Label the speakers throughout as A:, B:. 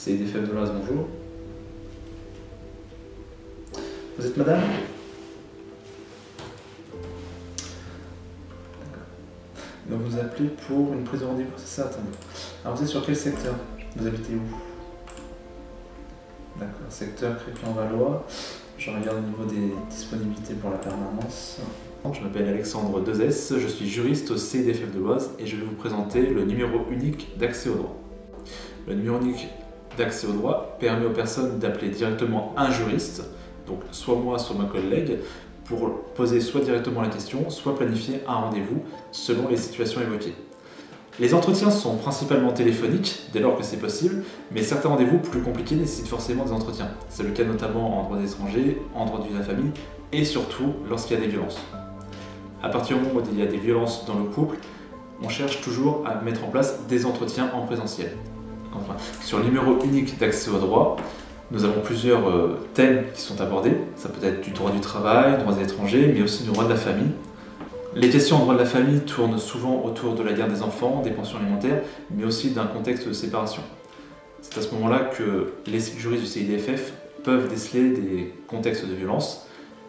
A: CIDFF de l'Oise, bonjour. Vous êtes madame? Donc vous appelez pour une prise de rendez-vous, c'est ça? Attendez. Alors vous êtes sur quel secteur? Vous habitez où? D'accord, secteur Crépy-en-Valois. Je regarde au niveau des disponibilités pour la permanence. Je m'appelle Alexandre Dezès, je suis juriste au CIDFF de l'Oise et je vais vous présenter le numéro unique d'accès au droit. Le numéro unique d'accès au droit permet aux personnes d'appeler directement un juriste, donc soit moi, soit ma collègue, pour poser soit directement la question, soit planifier un rendez-vous selon les situations évoquées. Les entretiens sont principalement téléphoniques, dès lors que c'est possible, mais certains rendez-vous plus compliqués nécessitent forcément des entretiens. C'est le cas notamment en droit des étrangers, en droit de la famille, et surtout lorsqu'il y a des violences. À partir du moment où il y a des violences dans le couple, on cherche toujours à mettre en place des entretiens en présentiel. Enfin, sur le numéro unique d'accès au droit, nous avons plusieurs thèmes qui sont abordés. Ça peut être du droit du travail, du droit des étrangers, mais aussi du droit de la famille. Les questions en droit de la famille tournent souvent autour de la garde des enfants, des pensions alimentaires, mais aussi d'un contexte de séparation. C'est à ce moment-là que les juristes du CIDFF peuvent déceler des contextes de violence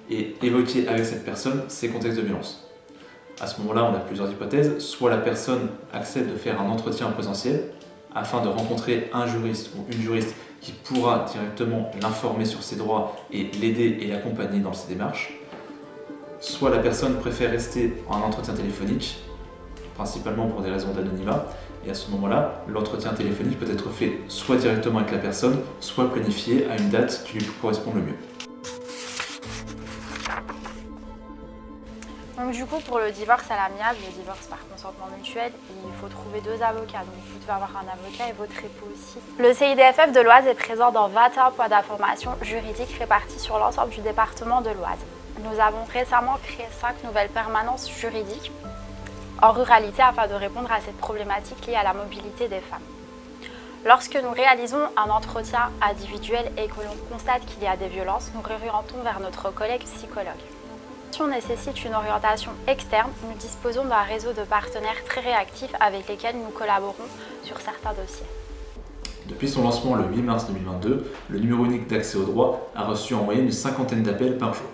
A: et évoquer avec cette personne ces contextes de violence. À ce moment-là, on a plusieurs hypothèses. Soit la personne accepte de faire un entretien en présentiel afin de rencontrer un juriste ou une juriste qui pourra directement l'informer sur ses droits et l'aider et l'accompagner dans ses démarches. Soit la personne préfère rester en entretien téléphonique, principalement pour des raisons d'anonymat, et à ce moment-là, l'entretien téléphonique peut être fait soit directement avec la personne, soit planifié à une date qui lui correspond le mieux.
B: Donc du coup, pour le divorce à l'amiable, le divorce par consentement mutuel, il faut trouver 2 avocats. Donc vous devez avoir un avocat et votre époux aussi. Le CIDFF de l'Oise est présent dans 21 points d'information juridique répartis sur l'ensemble du département de l'Oise. Nous avons récemment créé 5 nouvelles permanences juridiques en ruralité afin de répondre à cette problématique liée à la mobilité des femmes. Lorsque nous réalisons un entretien individuel et que l'on constate qu'il y a des violences, nous réorientons vers notre collègue psychologue. Si on nécessite une orientation externe, nous disposons d'un réseau de partenaires très réactifs avec lesquels nous collaborons sur certains dossiers.
A: Depuis son lancement le 8 mars 2022, le numéro unique d'accès au droit a reçu en moyenne une 50aine d'appels par jour.